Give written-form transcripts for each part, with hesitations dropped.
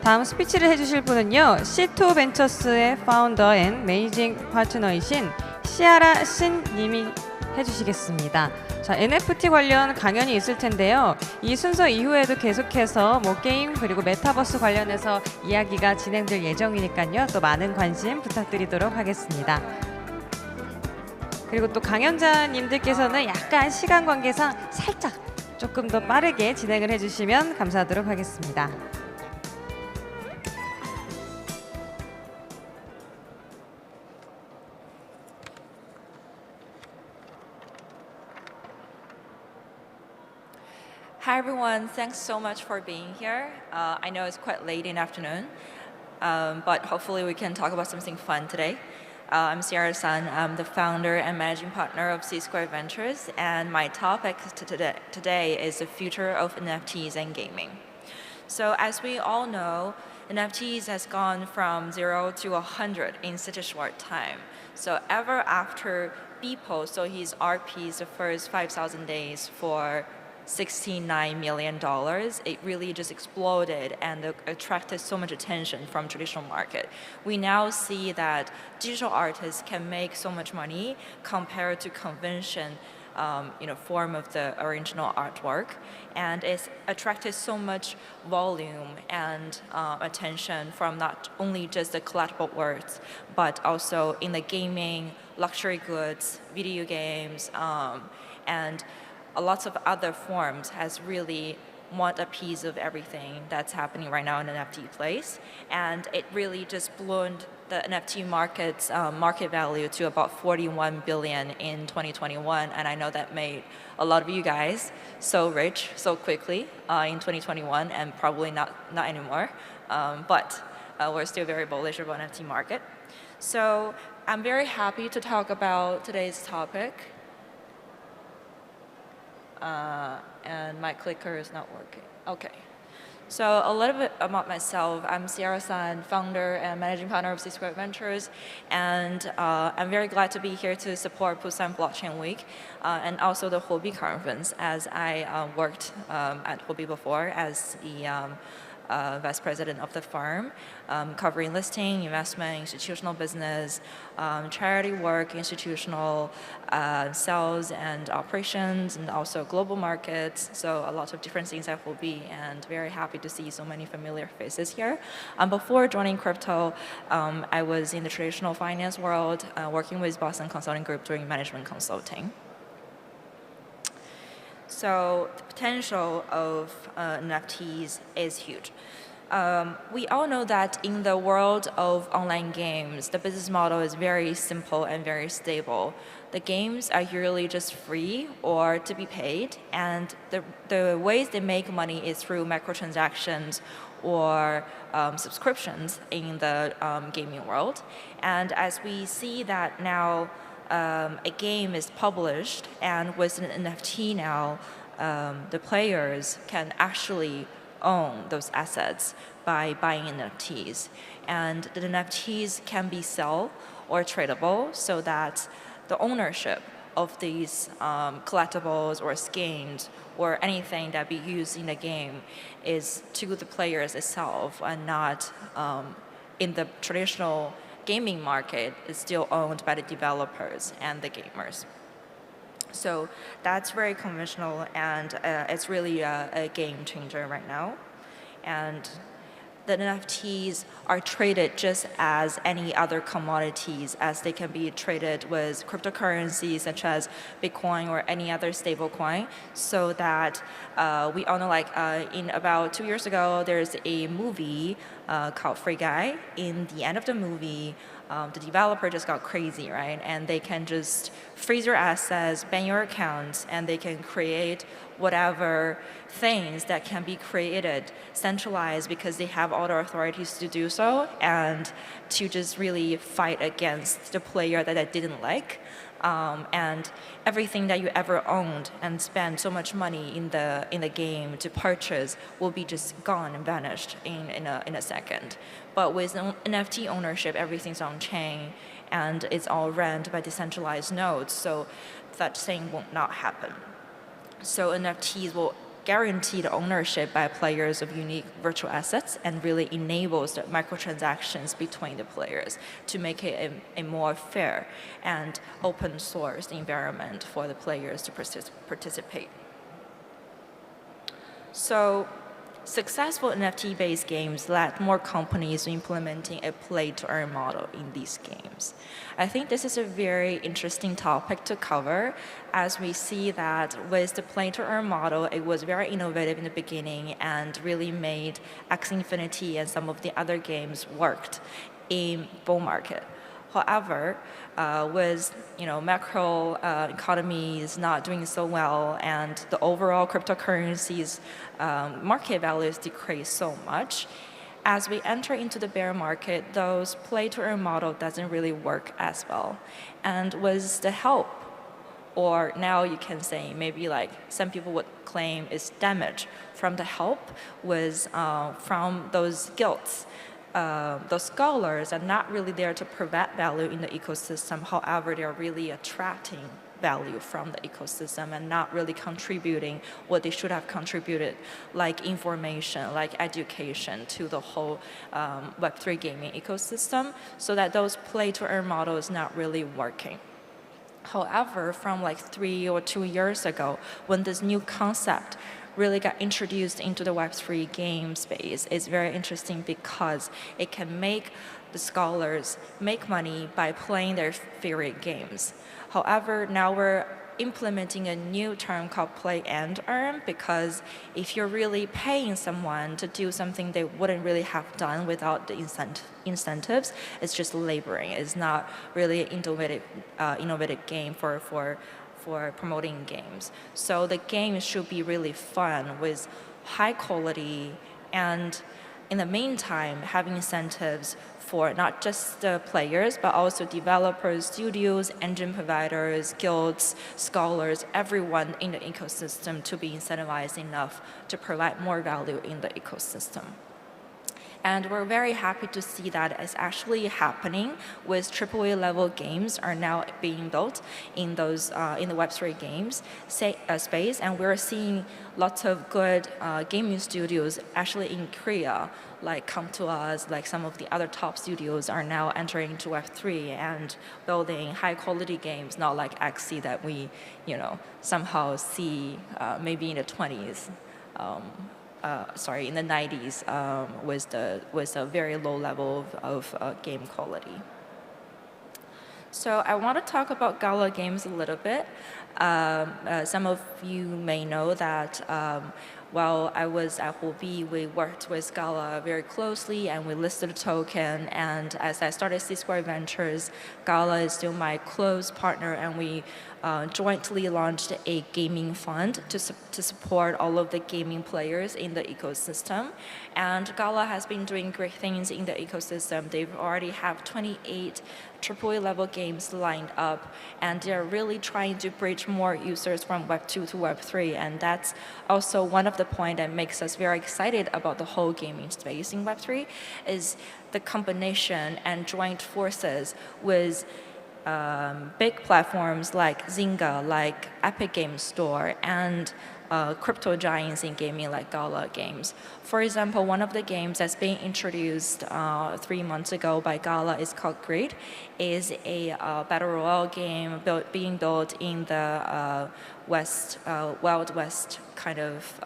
다음 스피치를 해주실 분은요, C2 벤처스의 파운더 앤 매니징 파트너이신 시아라 신님이 해주시겠습니다. 자, NFT 관련 강연이 있을 텐데요. 이 순서 이후에도 계속해서 게임 그리고 메타버스 관련해서 이야기가 진행될 예정이니까요. 또 많은 관심 부탁드리도록 하겠습니다. 그리고 또 강연자님들께서는 약간 시간 관계상 살짝 조금 더 빠르게 진행을 해주시면 감사하도록 하겠습니다. Hi everyone, thanks so much for being here. I know it's quite late in the afternoon, but hopefully we can talk about something fun today. I'm Ciara Sun. I'm the founder and managing partner of C-Square Ventures, and my topic today is the future of NFTs and gaming. So as we all know, NFTs has gone from 0 to 100 in such a short time. So ever after Beeple sold his art piece the first 5,000 days for $69 million, it really just exploded and attracted so much attention from traditional market. We now see that digital artists can make so much money compared to convention form of the original artwork, and it's attracted so much volume and attention from not only just the collectible works, but also in the gaming, luxury goods, video games, and a lot of other forms has really want a piece of everything that's happening right now in the NFT place. And it really just ballooned the NFT market's market value to about 41 billion in 2021. And I know that made a lot of you guys so rich so quickly in 2021, and probably not anymore. But we're still very bullish about NFT market. So I'm very happy to talk about today's topic. And my clicker is not working. Okay. So a little bit about myself. I'm Ciara Sun, founder and managing partner of C-Square Ventures, and I'm very glad to be here to support Busan Blockchain Week and also the HUOBI conference, as I worked at HUOBI before as the vice president of the firm, covering listing, investment, institutional business, charity work, institutional sales and operations, and also global markets. So a lot of different things at HUOBI, and very happy to see so many familiar faces here. Before joining crypto, I was in the traditional finance world, working with Boston Consulting Group doing management consulting. So the potential of NFTs is huge. We all know that in the world of online games, the business model is very simple and very stable. The games are usually just free or to be paid, and the ways they make money is through microtransactions or subscriptions in the gaming world. And as we see that now, a game is published, and with an NFT now, the players can actually own those assets by buying NFTs. And the NFTs can be sold or tradable, so that the ownership of these collectibles or skins or anything that be used in the game is to the players itself, and not in the traditional gaming market. Is still owned by the developers and the gamers. So that's very conventional, and it's really a game changer right now. And the NFTs are traded just as any other commodities, as they can be traded with cryptocurrencies such as Bitcoin or any other stable coin. So that we all know, like in about 2 years ago, there's a movie called Free Guy. In the end of the movie, the developer just got crazy, right? And they can just freeze your assets, ban your accounts, and they can create whatever things that can be created centralized, because they have all the authorities to do so, and to just really fight against the player that I didn't like. And everything that you ever owned and spent so much money in the game to purchase will be just gone and vanished in a second. But with NFT ownership, everything's on chain, and it's all run by decentralized nodes, so that thing will not happen. So NFTs will guaranteed ownership by players of unique virtual assets and really enables the microtransactions between the players to make it a more fair and open source environment for the players to participate. So successful NFT-based games led more companies to implementing a play-to-earn model in these games. I think this is a very interesting topic to cover, as we see that with the play-to-earn model, it was very innovative in the beginning and really made Axie Infinity and some of the other games worked in bull market. However, with macro economies not doing so well and the overall cryptocurrencies market values decrease so much, as we enter into the bear market, those play-to-earn model doesn't really work as well. And with the help, or now you can say maybe like some people would claim is damage from the help was from those guilds. Those scholars are not really there to provide value in the ecosystem. However, they are really attracting value from the ecosystem and not really contributing what they should have contributed, like information, like education to the whole Web3 gaming ecosystem, so that those play-to-earn models not really working. However, from like 3 or 2 years ago, when this new concept really got introduced into the Web3 game space, is very interesting because it can make the scholars make money by playing their favorite games. However, now we're implementing a new term called play and earn, because if you're really paying someone to do something they wouldn't really have done without the incentives, it's just laboring. It's not really an innovative game for promoting games. So the game should be really fun with high quality, and in the meantime, having incentives for not just the players, but also developers, studios, engine providers, guilds, scholars, everyone in the ecosystem to be incentivized enough to provide more value in the ecosystem. And we're very happy to see that it's actually happening with AAA level games are now being built in those in the Web3 games space, and we're seeing lots of good gaming studios actually in Korea like come to us. Like some of the other top studios are now entering into Web3 and building high quality games, not like Axie that we somehow see maybe in the 20s. In the 90s with a very low level of game quality. So I want to talk about Gala Games a little bit. Some of you may know that while I was at HUOBI, we worked with Gala very closely and we listed a token. And as I started C-Square Ventures, Gala is still my close partner, and we jointly launched a gaming fund to support all of the gaming players in the ecosystem. And Gala has been doing great things in the ecosystem. They already have 28 AAA level games lined up, and they're really trying to bridge more users from Web 2 to Web 3. And that's also one of the points that makes us very excited about the whole gaming space in Web 3, is the combination and joint forces with big platforms like Zynga, like Epic Games Store, and crypto giants in gaming like Gala Games. For example, one of the games that's being introduced 3 months ago by Gala is called Grid. Is a battle royale game being built in the Wild West kind of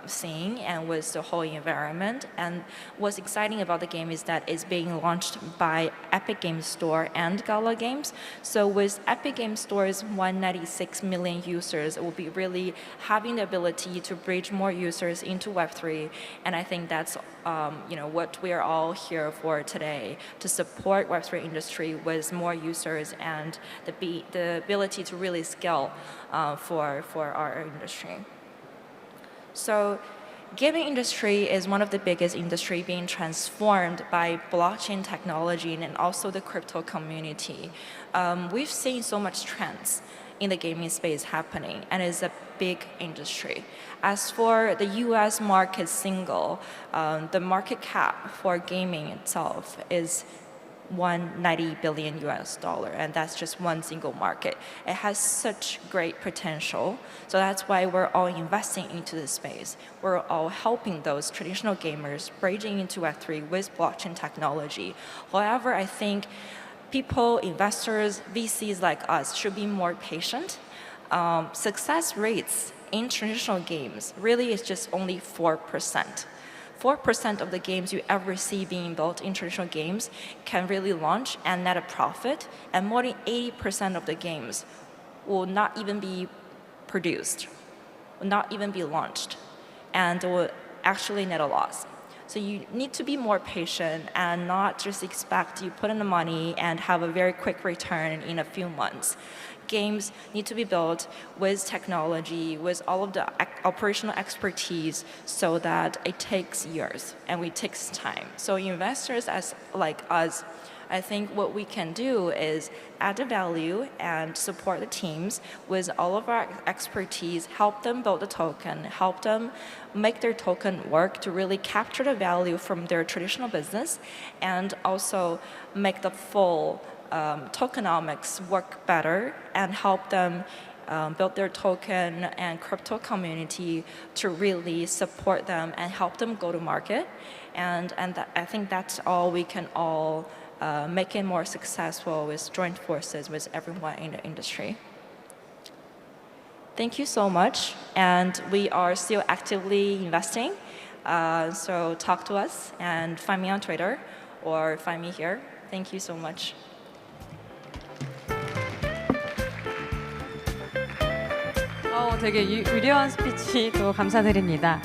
scene and with the whole environment. And what's exciting about the game is that it's being launched by Epic Games Store and Gala Games. So with Epic Games Store's 196 million users, it will be really having the ability to bridge more users into Web3. And I think that's what we are all here for today, to support Web3 industry with more users and the ability to really scale for our industry. So gaming industry is one of the biggest industry being transformed by blockchain technology and also the crypto community. We've seen so much trends in the gaming space happening, and it's a big industry. As for the US market single, the market cap for gaming itself is $190 billion US, and that's just one single market. It has such great potential, so that's why we're all investing into this space. We're all helping those traditional gamers bridging into Web3 with blockchain technology. However, I think people, investors, VCs like us should be more patient. Success rates in traditional games really is just only 4%. 4% of the games you ever see being built in traditional games can really launch and net a profit, and more than 80% of the games will not even be produced, will not even be launched, and will actually net a loss. So you need to be more patient and not just expect you put in the money and have a very quick return in a few months. Games need to be built with technology, with all of the operational expertise, so that it takes years and it takes time. So investors like us, I think what we can do is add the value and support the teams with all of our expertise, help them build the token, help them make their token work to really capture the value from their traditional business, and also make the full tokenomics work better and help them build their token and crypto community to really support them and help them go to market. And I think that's all we can all make it more successful with joint forces with everyone in the industry. Thank you so much. And we are still actively investing. So talk to us and find me on Twitter or find me here. Thank you so much. 되게 유려한 스피치 또 감사드립니다.